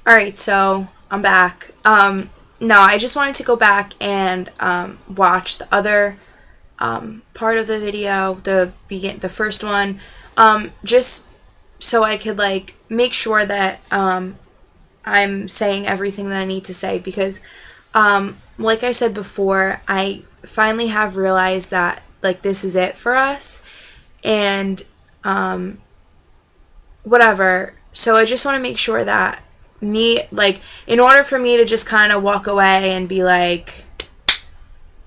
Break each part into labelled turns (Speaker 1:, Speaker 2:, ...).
Speaker 1: Alright, so I'm back. No, I just wanted to go back and watch the other part of the video, the first one, just so I could like make sure that I'm saying everything that I need to say because, like I said before, I finally have realized that like this is it for us, and whatever. So I just want to make sure that like, in order for me to just kind of walk away and be like,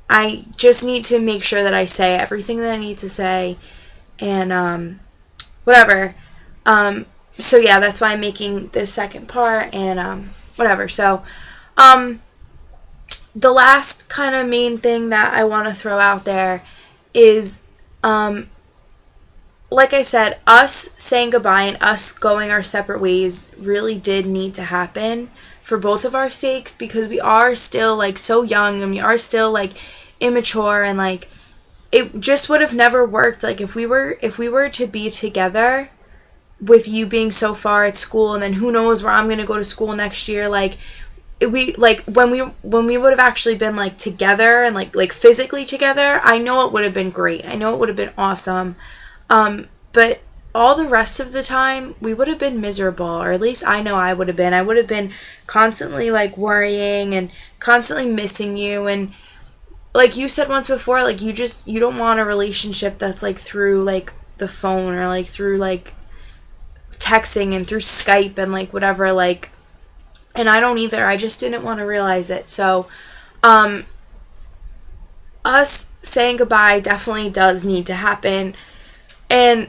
Speaker 1: I just need to make sure that I say everything that I need to say, and whatever. So yeah, that's why I'm making this second part, and whatever. So, the last kind of main thing that I want to throw out there is, like I said, us saying goodbye and us going our separate ways really did need to happen for both of our sakes, because we are still like so young and we are still like immature, and like it just would have never worked like if we were to be together with you being so far at school, and then who knows where I'm going to go to school next year. Like we like when we would have actually been like together and like physically together, I know it would have been great. I know it would have been awesome. But all the rest of the time, we would have been miserable, or at least I know I would have been. I would have been constantly, like, worrying and constantly missing you, and like you said once before, like, you don't want a relationship that's, like, through, like, the phone, or, like, through, like, texting and through Skype and, like, whatever, like, and I don't either. I just didn't want to realize it. So, us saying goodbye definitely does need to happen. And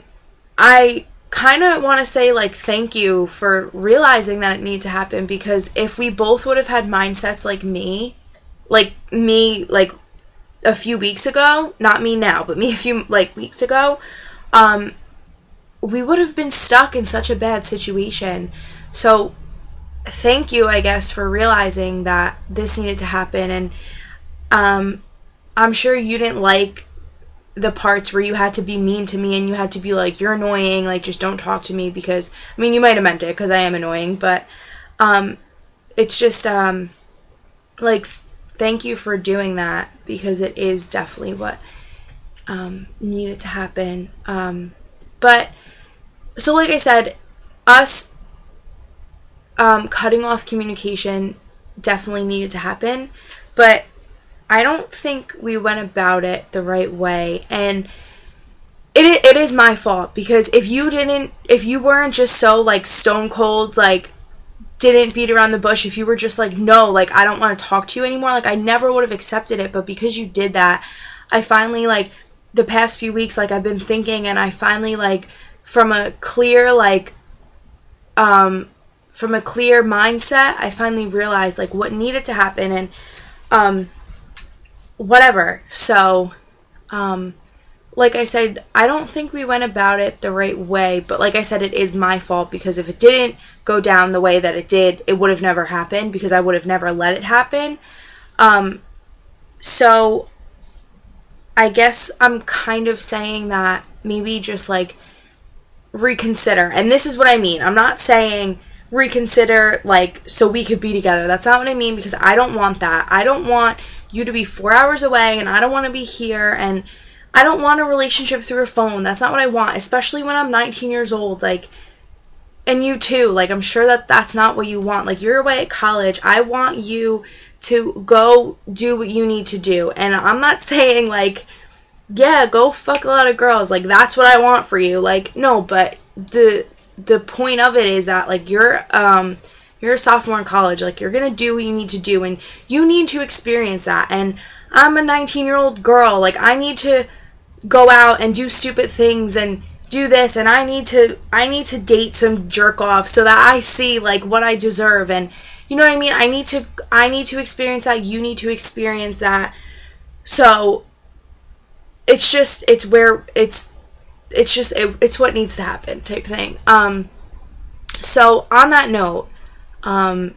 Speaker 1: I kind of want to say, like, thank you for realizing that it needed to happen, because if we both would have had mindsets like me, like a few weeks ago, not me now, but me a few, like, weeks ago, we would have been stuck in such a bad situation. So, thank you, I guess, for realizing that this needed to happen. And I'm sure you didn't like the parts where you had to be mean to me and you had to be like, you're annoying, like, just don't talk to me, because, I mean, you might have meant it, because I am annoying, but, it's just, like, thank you for doing that, because it is definitely what, needed to happen. But, so like I said, us, cutting off communication definitely needed to happen, but I don't think we went about it the right way, and it is my fault, because if you weren't just so, like, stone cold, like, didn't beat around the bush, if you were just like, no, like, I don't want to talk to you anymore, like, I never would have accepted it. But because you did that, I finally, like, the past few weeks, like, I've been thinking, and I finally, like, from a clear mindset, I finally realized, like, what needed to happen, and whatever. So, like I said, I don't think we went about it the right way, but like I said, it is my fault, because if it didn't go down the way that it did, it would have never happened, because I would have never let it happen. So, I guess I'm kind of saying that maybe just, like, reconsider. And this is what I mean. I'm not saying reconsider, like, so we could be together. That's not what I mean, because I don't want that. I don't want you to be 4 hours away, and I don't want to be here, and I don't want a relationship through a phone. That's not what I want, especially when I'm 19 years old, like, and you too, like, I'm sure that that's not what you want. Like, you're away at college. I want you to go do what you need to do, and I'm not saying, like, yeah, go fuck a lot of girls, like, that's what I want for you, like, no, but the point of it is that, like, you're a sophomore in college, like, you're gonna do what you need to do, and you need to experience that, and I'm a 19-year-old girl, like, I need to go out and do stupid things, and do this, and I need to date some jerk-off, so that I see, like, what I deserve, and, you know what I mean, I need to experience that, you need to experience that, so, it's just, it's what needs to happen, type thing. So, on that note, like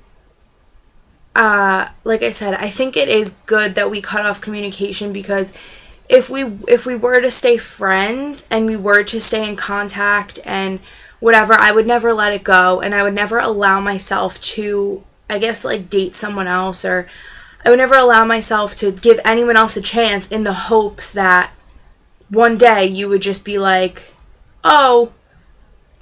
Speaker 1: I said, I think it is good that we cut off communication, because if we were to stay friends, and we were to stay in contact, and whatever, I would never let it go, and I would never allow myself to, I guess, like, date someone else, or I would never allow myself to give anyone else a chance in the hopes that one day you would just be like, oh,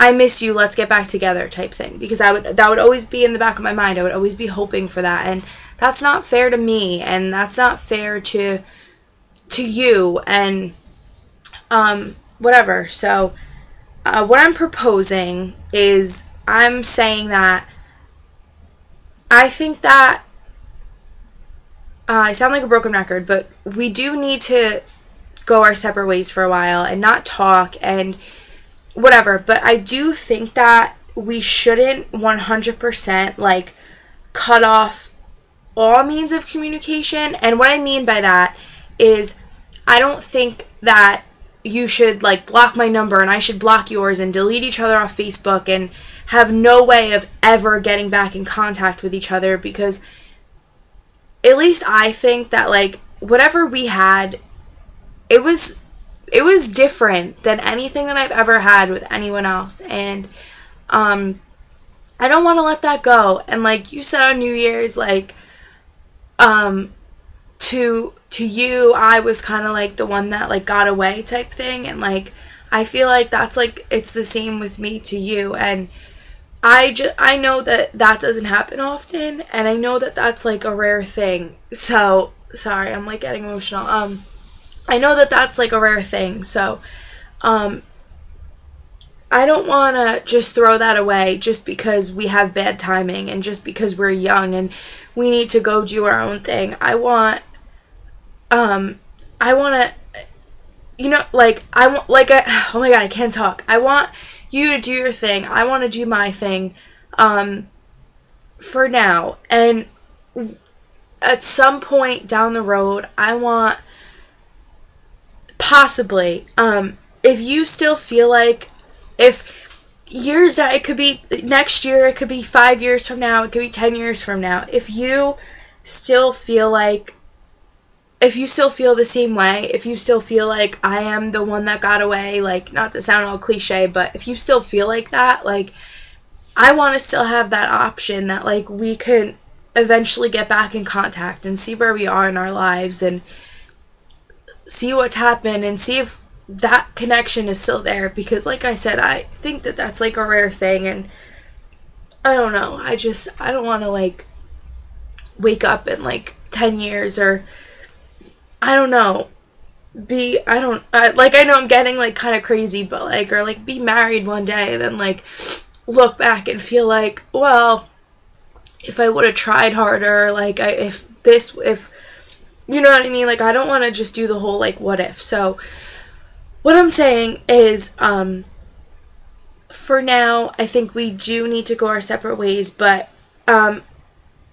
Speaker 1: I miss you, let's get back together type thing. Because that would always be in the back of my mind. I would always be hoping for that. And that's not fair to me, and that's not fair to you, and whatever. So what I'm proposing is, I'm saying that I think that I sound like a broken record, but we do need to go our separate ways for a while and not talk and whatever. But I do think that we shouldn't 100% like cut off all means of communication. And what I mean by that is, I don't think that you should like block my number and I should block yours and delete each other off Facebook and have no way of ever getting back in contact with each other, because at least I think that like whatever we had, it was different than anything that I've ever had with anyone else. And I don't want to let that go. And like you said on New Year's, like to you, I was kind of like the one that like got away type thing, and like I feel like that's like it's the same with me to you. And I know that doesn't happen often, and I know that that's like a rare thing. So sorry, I'm like getting emotional. I know that that's like a rare thing. So I don't want to just throw that away just because we have bad timing and just because we're young and we need to go do our own thing. I want to, you know, like, oh my God, I can't talk. I want you to do your thing. I want to do my thing, for now. And at some point down the road, I want, possibly, if you still feel like, if years that, it could be next year, it could be 5 years from now, it could be 10 years from now, if you still feel like, if you still feel the same way, if you still feel like I am the one that got away, like, not to sound all cliche, but if you still feel like that, like, I want to still have that option that, like, we could eventually get back in contact and see where we are in our lives and see what's happened and see if that connection is still there. Because, like I said, I think that that's, like, a rare thing, and I don't know, I don't want to, like, wake up in, like, 10 years or I don't know, I know I'm getting, like, kind of crazy, but, like, or, like, be married one day and then, like, look back and feel like, well, if I would have tried harder, like, if you know what I mean, like, I don't want to just do the whole, like, what if. So, what I'm saying is, for now, I think we do need to go our separate ways, but,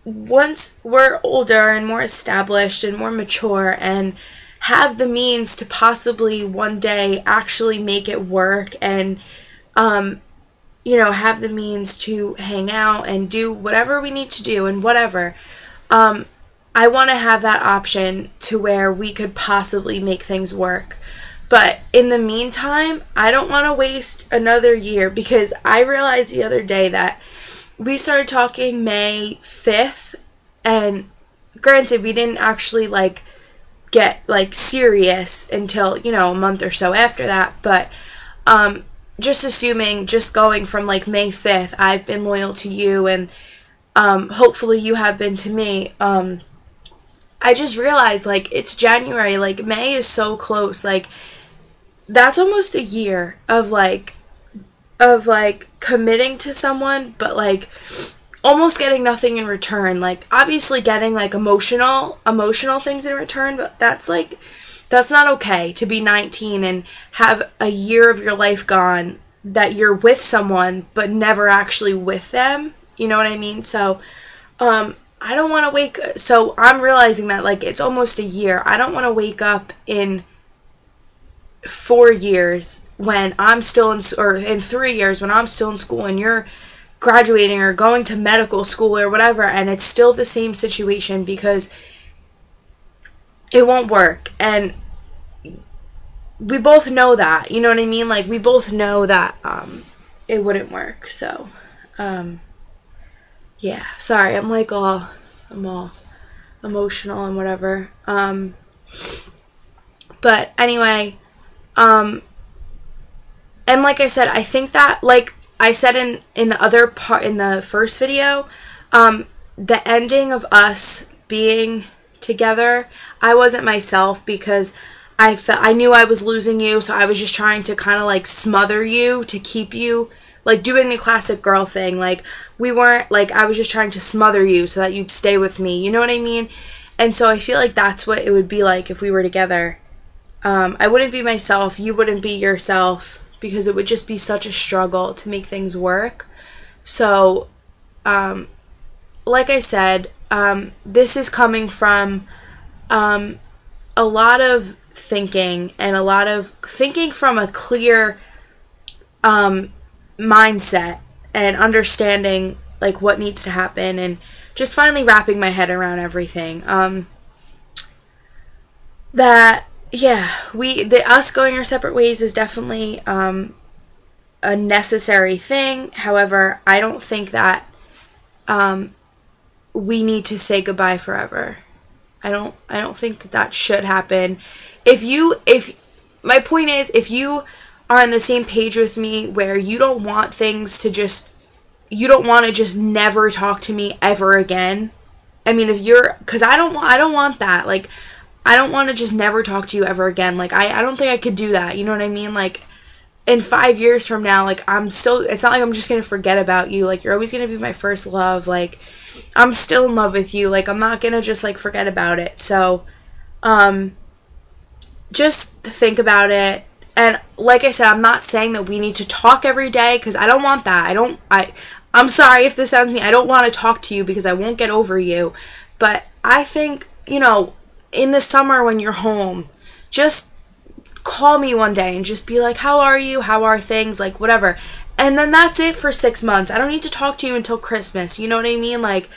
Speaker 1: once we're older and more established and more mature and have the means to possibly one day actually make it work and, you know, have the means to hang out and do whatever we need to do and whatever, I want to have that option to where we could possibly make things work. But in the meantime, I don't want to waste another year, because I realized the other day that we started talking May 5th, and granted, we didn't actually, like, get, like, serious until, you know, a month or so after that, but, just assuming, just going from, like, May 5th, I've been loyal to you, and, hopefully you have been to me, I just realized, like, it's January, like, May is so close, like, that's almost a year of, like, committing to someone, but, like, almost getting nothing in return. Like, obviously getting, like, emotional things in return, but that's, like, that's not okay to be 19 and have a year of your life gone that you're with someone but never actually with them. You know what I mean? So, I don't want to so I'm realizing that, like, it's almost a year. I don't want to wake up in 4 years when I'm still or in 3 years when I'm still in school and you're graduating or going to medical school or whatever, and it's still the same situation, because it won't work. And we both know that, you know what I mean? Like, we both know that it wouldn't work. So, yeah, sorry, I'm all emotional and whatever. But anyway, and like I said, I think that, like I said in the other part, in the first video, the ending of us being together, I wasn't myself because I knew I was losing you, so I was just trying to kind of like smother you to keep you, like doing the classic girl thing. Like, we weren't, like, I was just trying to smother you so that you'd stay with me, you know what I mean? And so I feel like that's what it would be like if we were together. I wouldn't be myself, you wouldn't be yourself, because it would just be such a struggle to make things work. So, like I said, this is coming from a lot of thinking, and a lot of thinking from a clear mindset and understanding like what needs to happen, and just finally wrapping my head around everything. That, yeah, us going our separate ways is definitely a necessary thing. If I don't think that we need to say goodbye forever. I don't think that should happen. My point is, if you are on the same page with me where you don't want things to just, you don't want to just never talk to me ever again. I mean, because I don't want that. Like, I don't want to just never talk to you ever again. Like, I don't think I could do that. You know what I mean? Like, in 5 years from now, like, it's not like I'm just going to forget about you. Like, you're always going to be my first love. Like, I'm still in love with you. Like, I'm not going to just, like, forget about it. So, just think about it. And like I said, I'm not saying that we need to talk every day, because I don't want that. I'm sorry if this sounds mean. I don't want to talk to you because I won't get over you. But I think, in the summer when you're home, just call me one day and just be like, how are you? How are things? Like, whatever. And then that's it for 6 months. I don't need to talk to you until Christmas. You know what I mean? Like,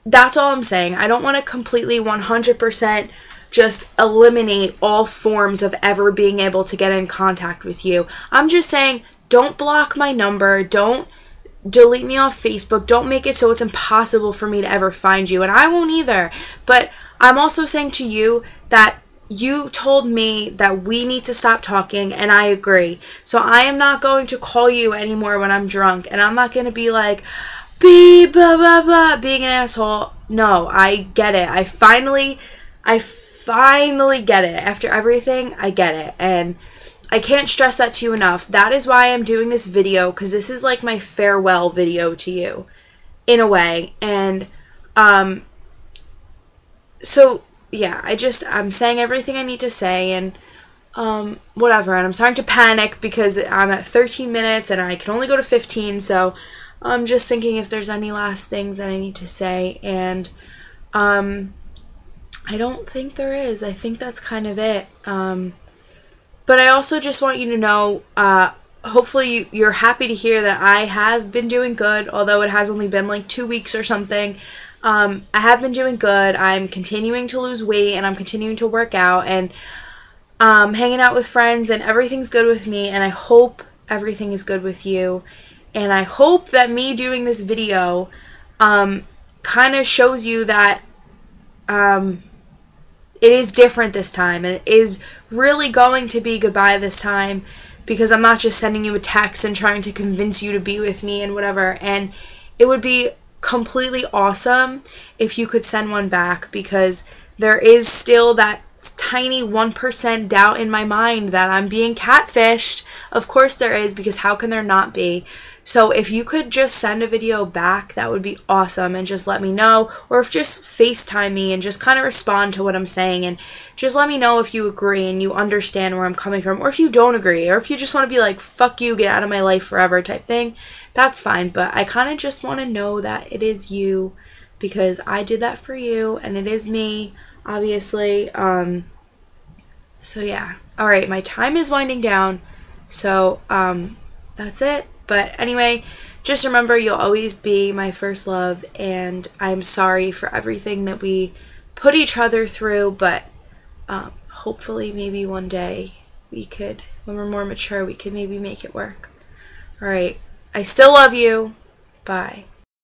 Speaker 1: that's all I'm saying. I don't want to completely 100% just eliminate all forms of ever being able to get in contact with you. I'm just saying, don't block my number. Don't delete me off Facebook. Don't make it so it's impossible for me to ever find you. And I won't either. But I'm also saying to you that you told me that we need to stop talking, and I agree. So I am not going to call you anymore when I'm drunk, and I'm not going to be like, beep, blah, blah, blah, being an asshole. No, I get it. I finally get it. After everything, I get it. And I can't stress that to you enough. That is why I'm doing this video, because this is like my farewell video to you, in a way. And, so, yeah, I'm saying everything I need to say, and, whatever. And I'm starting to panic because I'm at 13 minutes, and I can only go to 15, so I'm just thinking if there's any last things that I need to say, and, I don't think there is. I think that's kind of it. But I also just want you to know, hopefully you're happy to hear that I have been doing good, although it has only been like 2 weeks or something. I have been doing good. I'm continuing to lose weight, and I'm continuing to work out, and hanging out with friends, and everything's good with me, and I hope everything is good with you. And I hope that me doing this video kind of shows you that it is different this time, and it is really going to be goodbye this time, because I'm not just sending you a text and trying to convince you to be with me and whatever. And it would be completely awesome if you could send one back, because there is still that tiny 1% doubt in my mind that I'm being catfished. Of course there is, because how can there not be? So if you could just send a video back, that would be awesome, and just let me know, or if just FaceTime me and just kind of respond to what I'm saying, and just let me know if you agree and you understand where I'm coming from, or if you don't agree, or if you just want to be like, fuck you, get out of my life forever type thing, that's fine. But I kind of just want to know that it is you, because I did that for you, and it is me, obviously. So yeah. Alright, my time is winding down, so that's it. But anyway, just remember, you'll always be my first love, and I'm sorry for everything that we put each other through, but hopefully maybe one day we could, when we're more mature, we could maybe make it work. Alright, I still love you. Bye.